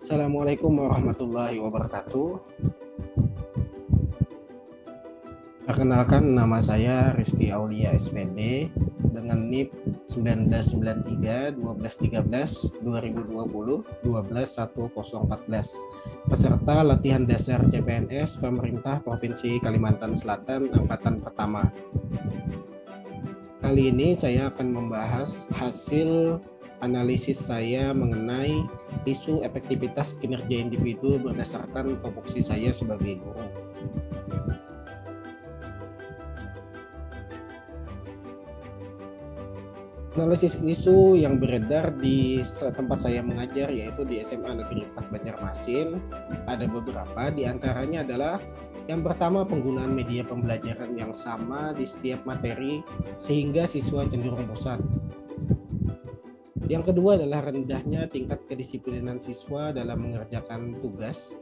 Assalamualaikum warahmatullahi wabarakatuh. Perkenalkan, nama saya Rizky Aulia SPD dengan NIP 1993 1213 2020 121014, peserta latihan dasar CPNS Pemerintah Provinsi Kalimantan Selatan angkatan pertama. Kali ini saya akan membahas hasil analisis saya mengenai isu efektivitas kinerja individu berdasarkan tupoksi saya sebagai guru. Analisis isu yang beredar di tempat saya mengajar, yaitu di SMA Negeri 4 Banjarmasin, ada beberapa. Di antaranya adalah yang pertama, penggunaan media pembelajaran yang sama di setiap materi sehingga siswa cenderung bosan. Yang kedua adalah rendahnya tingkat kedisiplinan siswa dalam mengerjakan tugas.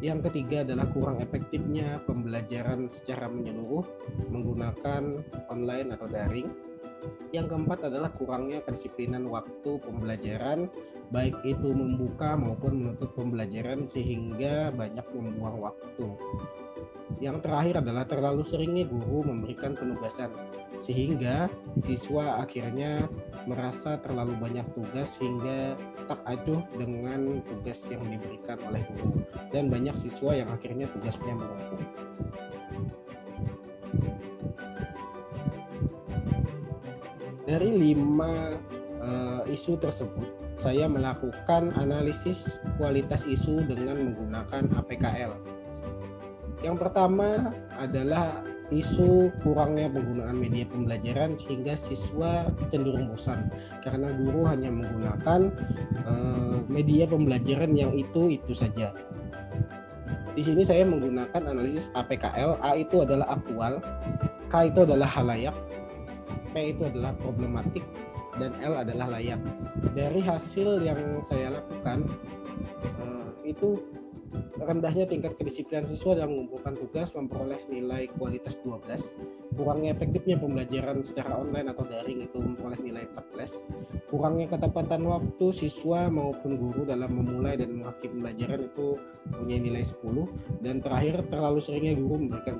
Yang ketiga adalah kurang efektifnya pembelajaran secara menyeluruh menggunakan online atau daring. Yang keempat adalah kurangnya kedisiplinan waktu pembelajaran, baik itu membuka maupun menutup pembelajaran sehingga banyak membuang waktu. Yang terakhir adalah terlalu seringnya guru memberikan penugasan sehingga siswa akhirnya merasa terlalu banyak tugas hingga tak acuh dengan tugas yang diberikan oleh guru, dan banyak siswa yang akhirnya tugasnya menumpuk. Dari 5 isu tersebut, saya melakukan analisis kualitas isu dengan menggunakan APKL. Yang pertama adalah isu kurangnya penggunaan media pembelajaran sehingga siswa cenderung bosan karena guru hanya menggunakan media pembelajaran yang itu saja. Di sini saya menggunakan analisis APKL. A itu adalah aktual, K itu adalah halayak, P itu adalah problematik, dan L adalah layak. Dari hasil yang saya lakukan, itu rendahnya tingkat kedisiplinan siswa dalam mengumpulkan tugas memperoleh nilai kualitas 12, kurangnya efektifnya pembelajaran secara online atau daring itu memperoleh nilai 14, kurangnya ketepatan waktu siswa maupun guru dalam memulai dan mengakhiri pembelajaran itu punya nilai 10, dan terakhir terlalu seringnya guru memberikan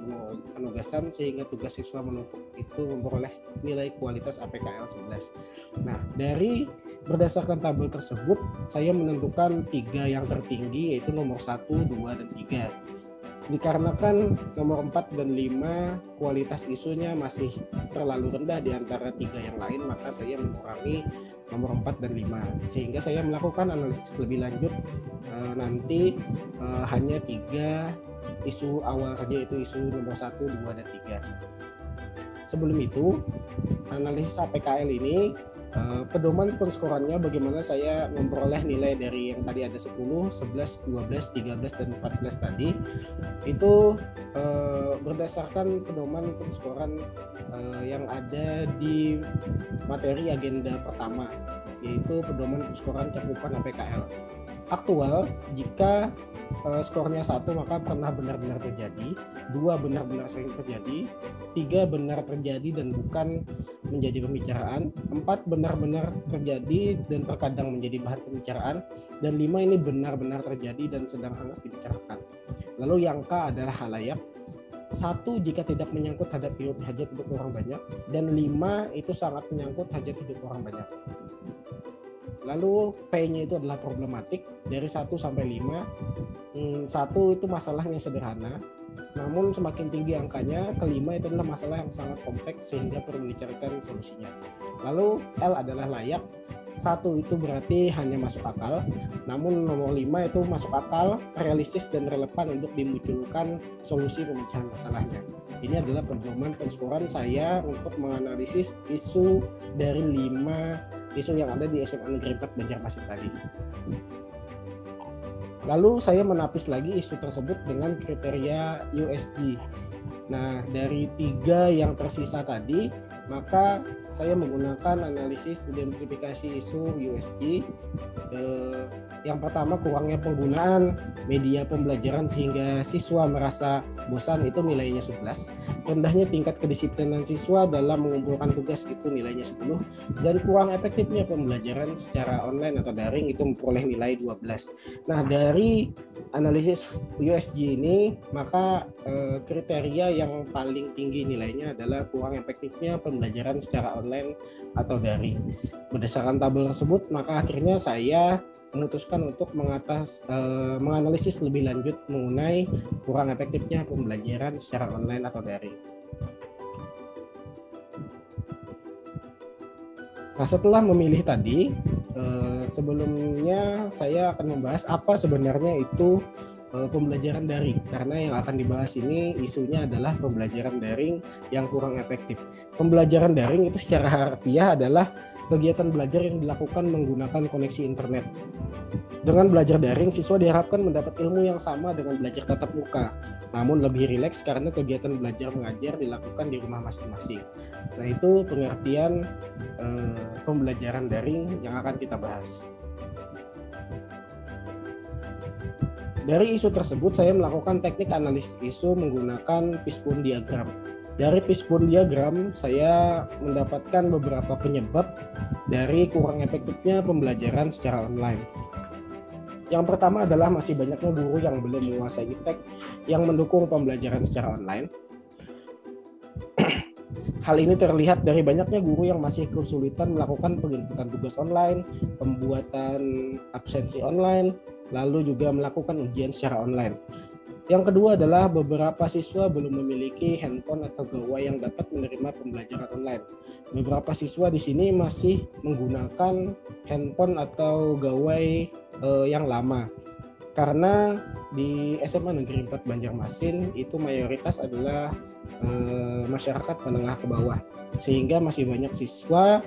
penugasan sehingga tugas siswa menumpuk itu memperoleh nilai kualitas APKL 11. Nah, dari berdasarkan tabel tersebut, saya menentukan 3 yang tertinggi, yaitu nomor 1, 2, dan 3. Dikarenakan nomor 4 dan 5 kualitas isunya masih terlalu rendah di antara 3 yang lain, maka saya mengurangi nomor 4 dan 5. Sehingga saya melakukan analisis lebih lanjut nanti hanya 3 isu awal saja, yaitu isu nomor 1, 2, dan 3. Sebelum itu, analisis APKL ini pedoman penskorannya bagaimana saya memperoleh nilai dari yang tadi ada 10, 11, 12, 13, dan 14 tadi, itu berdasarkan pedoman penskoran yang ada di materi agenda pertama, yaitu pedoman penskoran cakupan APKL. Aktual, jika skornya 1 maka pernah benar-benar terjadi, 2 benar-benar sering terjadi, 3 benar terjadi dan bukan menjadi pembicaraan, 4 benar-benar terjadi dan terkadang menjadi bahan pembicaraan, dan 5 ini benar-benar terjadi dan sedang hangat dibicarakan. Lalu yang K adalah halayak. 1 jika tidak menyangkut hajat hidup orang banyak, dan 5 itu sangat menyangkut hajat hidup orang banyak. Lalu P-nya itu adalah problematik. Dari 1 sampai 5, 1 itu masalahnya sederhana, namun semakin tinggi angkanya, kelima itu adalah masalah yang sangat kompleks sehingga perlu dicarikan solusinya. Lalu L adalah layak. 1 itu berarti hanya masuk akal, namun nomor 5 itu masuk akal, realistis, dan relevan untuk dimunculkan solusi pemecahan masalahnya. Ini adalah pedoman penskoran saya untuk menganalisis isu dari 5 isu yang ada di SMA Negeri 4 Banjarmasin tadi. Lalu saya menapis lagi isu tersebut dengan kriteria USD. Nah, dari 3 yang tersisa tadi, maka saya menggunakan analisis identifikasi isu USG. Yang pertama, kurangnya penggunaan media pembelajaran sehingga siswa merasa bosan, itu nilainya 11. Rendahnya tingkat kedisiplinan siswa dalam mengumpulkan tugas, itu nilainya 10. Dan kurang efektifnya pembelajaran secara online atau daring, itu memperoleh nilai 12. Nah, dari analisis USG ini, maka kriteria yang paling tinggi nilainya adalah kurang efektifnya pembelajaran secara online atau daring. Berdasarkan tabel tersebut, maka akhirnya saya memutuskan untuk menganalisis lebih lanjut mengenai kurang efektifnya pembelajaran secara online atau daring. Nah, setelah memilih tadi, sebelumnya saya akan membahas apa sebenarnya itu pembelajaran daring, karena yang akan dibahas ini isunya adalah pembelajaran daring yang kurang efektif. Pembelajaran daring itu secara harfiah adalah kegiatan belajar yang dilakukan menggunakan koneksi internet. Dengan belajar daring, siswa diharapkan mendapat ilmu yang sama dengan belajar tatap muka, namun lebih rileks karena kegiatan belajar mengajar dilakukan di rumah masing-masing. Nah, itu pengertian pembelajaran daring yang akan kita bahas. Dari isu tersebut, saya melakukan teknik analisis isu menggunakan fishbone diagram. Dari fishbone diagram, saya mendapatkan beberapa penyebab dari kurang efektifnya pembelajaran secara online. Yang pertama adalah masih banyaknya guru yang belum menguasai iptek yang mendukung pembelajaran secara online. Hal ini terlihat dari banyaknya guru yang masih kesulitan melakukan penginputan tugas online, pembuatan absensi online, lalu juga melakukan ujian secara online. Yang kedua adalah beberapa siswa belum memiliki handphone atau gawai yang dapat menerima pembelajaran online. Beberapa siswa di sini masih menggunakan handphone atau gawai yang lama. Karena di SMA Negeri 4 Banjarmasin itu mayoritas adalah masyarakat menengah ke bawah, sehingga masih banyak siswa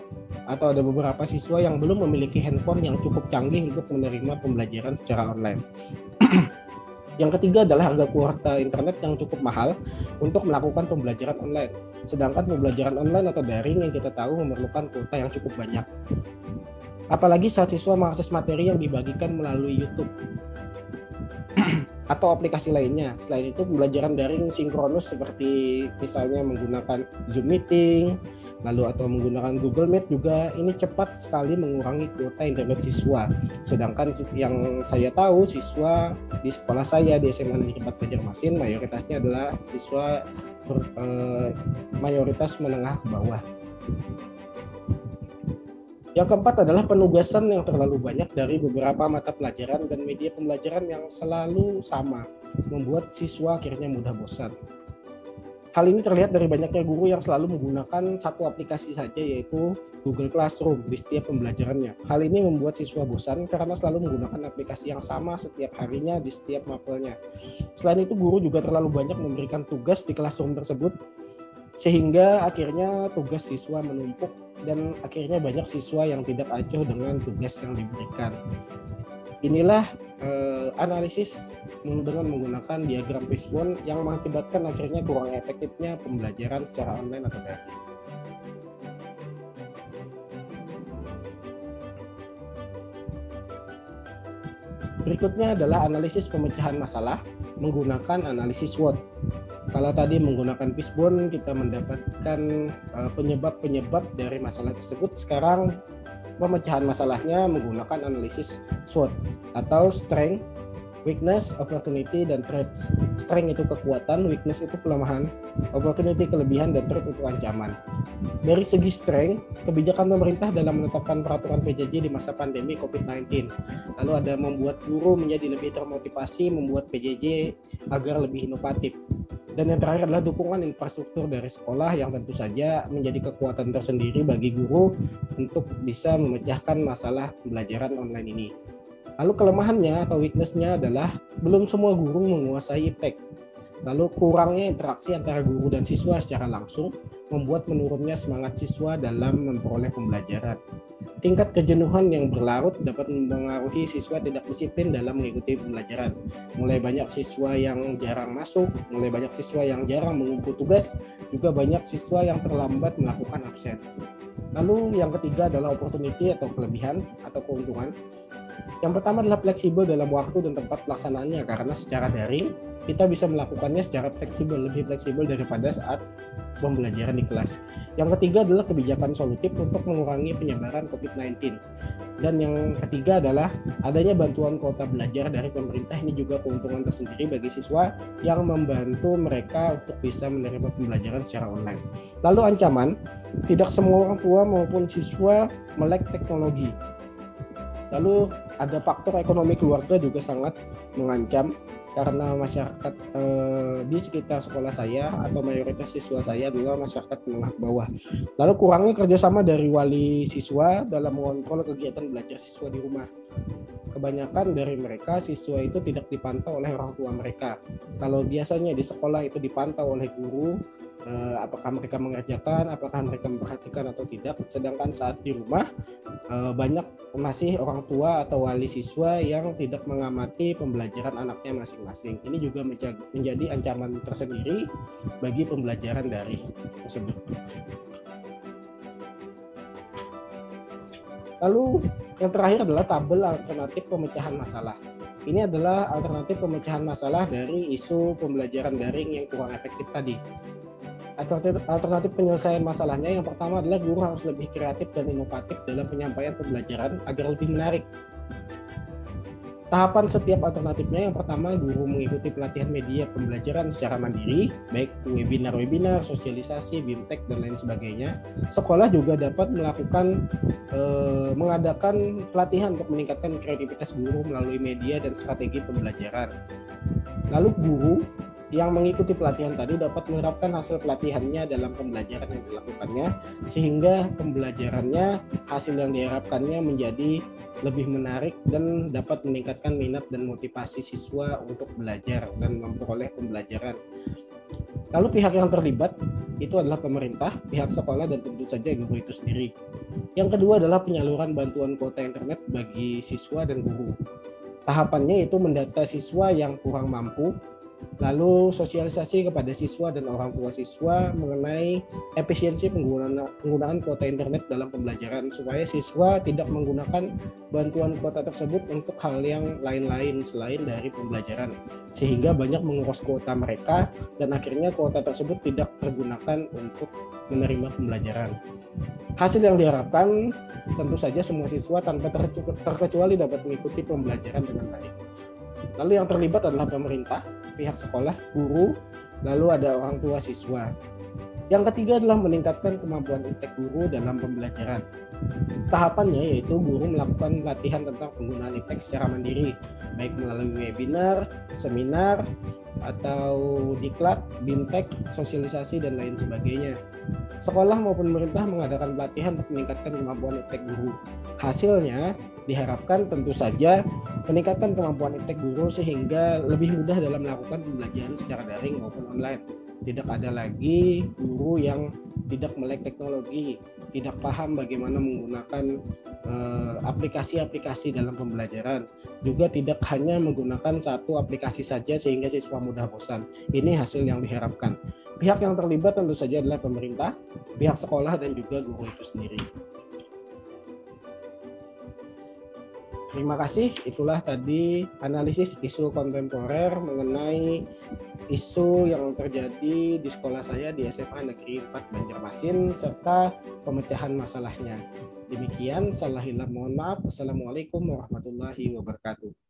atau ada beberapa siswa yang belum memiliki handphone yang cukup canggih untuk menerima pembelajaran secara online. Yang ketiga adalah harga kuota internet yang cukup mahal untuk melakukan pembelajaran online. Sedangkan pembelajaran online atau daring yang kita tahu memerlukan kuota yang cukup banyak. Apalagi saat siswa mengakses materi yang dibagikan melalui YouTube atau aplikasi lainnya. Selain itu, pembelajaran daring sinkronus seperti misalnya menggunakan Zoom Meeting, lalu atau menggunakan Google Meet juga ini cepat sekali mengurangi kuota internet siswa. Sedangkan yang saya tahu, siswa di sekolah saya di SMA Negeri 4 Banjarmasin mayoritasnya adalah siswa mayoritas menengah ke bawah. Yang keempat adalah penugasan yang terlalu banyak dari beberapa mata pelajaran dan media pembelajaran yang selalu sama, membuat siswa akhirnya mudah bosan. Hal ini terlihat dari banyaknya guru yang selalu menggunakan satu aplikasi saja, yaitu Google Classroom di setiap pembelajarannya. Hal ini membuat siswa bosan karena selalu menggunakan aplikasi yang sama setiap harinya di setiap mapelnya. Selain itu, guru juga terlalu banyak memberikan tugas di Classroom tersebut, sehingga akhirnya tugas siswa menumpuk dan akhirnya banyak siswa yang tidak acuh dengan tugas yang diberikan. Inilah analisis dengan menggunakan diagram fishbone yang mengakibatkan akhirnya kurang efektifnya pembelajaran secara online atau daring. Berikutnya adalah analisis pemecahan masalah menggunakan analisis SWOT. Kalau tadi menggunakan fishbone kita mendapatkan penyebab-penyebab dari masalah tersebut, sekarang pemecahan masalahnya menggunakan analisis SWOT atau strength, weakness, opportunity, dan threats. Strength itu kekuatan, weakness itu kelemahan, opportunity kelebihan, dan threat itu ancaman. Dari segi strength, kebijakan pemerintah dalam menetapkan peraturan PJJ di masa pandemi COVID-19. Lalu ada membuat guru menjadi lebih termotivasi membuat PJJ agar lebih inovatif. Dan yang terakhir adalah dukungan infrastruktur dari sekolah yang tentu saja menjadi kekuatan tersendiri bagi guru untuk bisa memecahkan masalah pembelajaran online ini. Lalu kelemahannya atau weakness-nya adalah belum semua guru menguasai iptek. Lalu kurangnya interaksi antara guru dan siswa secara langsung membuat menurunnya semangat siswa dalam memperoleh pembelajaran. Tingkat kejenuhan yang berlarut dapat mempengaruhi siswa tidak disiplin dalam mengikuti pembelajaran. Mulai banyak siswa yang jarang masuk, mulai banyak siswa yang jarang mengumpul tugas, juga banyak siswa yang terlambat melakukan absen. Lalu yang ketiga adalah opportunity atau kelebihan atau keuntungan. Yang pertama adalah fleksibel dalam waktu dan tempat pelaksanaannya, karena secara daring kita bisa melakukannya secara fleksibel, lebih fleksibel daripada saat pembelajaran di kelas. Yang ketiga adalah kebijakan solutif untuk mengurangi penyebaran COVID-19. Dan yang ketiga adalah adanya bantuan kuota belajar dari pemerintah. Ini juga keuntungan tersendiri bagi siswa yang membantu mereka untuk bisa menerima pembelajaran secara online. Lalu ancaman, tidak semua orang tua maupun siswa melek teknologi. Lalu ada faktor ekonomi keluarga juga sangat mengancam, karena masyarakat di sekitar sekolah saya atau mayoritas siswa saya adalah masyarakat menengah ke bawah. Lalu kurangnya kerjasama dari wali siswa dalam mengontrol kegiatan belajar siswa di rumah. Kebanyakan dari mereka siswa itu tidak dipantau oleh orang tua mereka. Kalau biasanya di sekolah itu dipantau oleh guru, apakah mereka mengerjakan, apakah mereka memperhatikan atau tidak. Sedangkan saat di rumah banyak masih orang tua atau wali siswa yang tidak mengamati pembelajaran anaknya masing-masing. Ini juga menjadi ancaman tersendiri bagi pembelajaran daring tersebut. Lalu yang terakhir adalah tabel alternatif pemecahan masalah. Ini adalah alternatif pemecahan masalah dari isu pembelajaran daring yang kurang efektif tadi. Alternatif penyelesaian masalahnya yang pertama adalah guru harus lebih kreatif dan inovatif dalam penyampaian pembelajaran agar lebih menarik. Tahapan setiap alternatifnya, yang pertama guru mengikuti pelatihan media pembelajaran secara mandiri, baik webinar, sosialisasi, BIMTEK, dan lain sebagainya. Sekolah juga dapat mengadakan pelatihan untuk meningkatkan kreativitas guru melalui media dan strategi pembelajaran. Lalu guru yang mengikuti pelatihan tadi dapat menerapkan hasil pelatihannya dalam pembelajaran yang dilakukannya, sehingga pembelajarannya, hasil yang diharapkannya menjadi lebih menarik dan dapat meningkatkan minat dan motivasi siswa untuk belajar dan memperoleh pembelajaran. Lalu pihak yang terlibat itu adalah pemerintah, pihak sekolah, dan tentu saja guru itu sendiri. Yang kedua adalah penyaluran bantuan kuota internet bagi siswa dan guru. Tahapannya itu mendata siswa yang kurang mampu, lalu sosialisasi kepada siswa dan orang tua siswa mengenai efisiensi penggunaan kuota internet dalam pembelajaran, supaya siswa tidak menggunakan bantuan kuota tersebut untuk hal yang lain-lain selain dari pembelajaran, sehingga banyak menguras kuota mereka dan akhirnya kuota tersebut tidak tergunakan untuk menerima pembelajaran. Hasil yang diharapkan tentu saja semua siswa tanpa terkecuali dapat mengikuti pembelajaran dengan baik. Lalu yang terlibat adalah pemerintah, pihak sekolah, guru, lalu ada orang tua siswa. Yang ketiga adalah meningkatkan kemampuan iptek guru dalam pembelajaran. Tahapannya yaitu guru melakukan pelatihan tentang penggunaan iptek secara mandiri, baik melalui webinar, seminar, atau diklat, BIMTEK, sosialisasi, dan lain sebagainya. Sekolah maupun pemerintah mengadakan pelatihan untuk meningkatkan kemampuan iptek guru. Hasilnya diharapkan tentu saja meningkatkan kemampuan iptek guru sehingga lebih mudah dalam melakukan pembelajaran secara daring maupun online. Tidak ada lagi guru yang tidak melek teknologi, tidak paham bagaimana menggunakan aplikasi-aplikasi dalam pembelajaran. Juga tidak hanya menggunakan satu aplikasi saja sehingga siswa mudah bosan. Ini hasil yang diharapkan. Pihak yang terlibat tentu saja adalah pemerintah, pihak sekolah, dan juga guru itu sendiri. Terima kasih, itulah tadi analisis isu kontemporer mengenai isu yang terjadi di sekolah saya di SMA Negeri 4 Banjarmasin serta pemecahan masalahnya. Demikian, salah hilaf mohon maaf. Wassalamualaikum warahmatullahi wabarakatuh.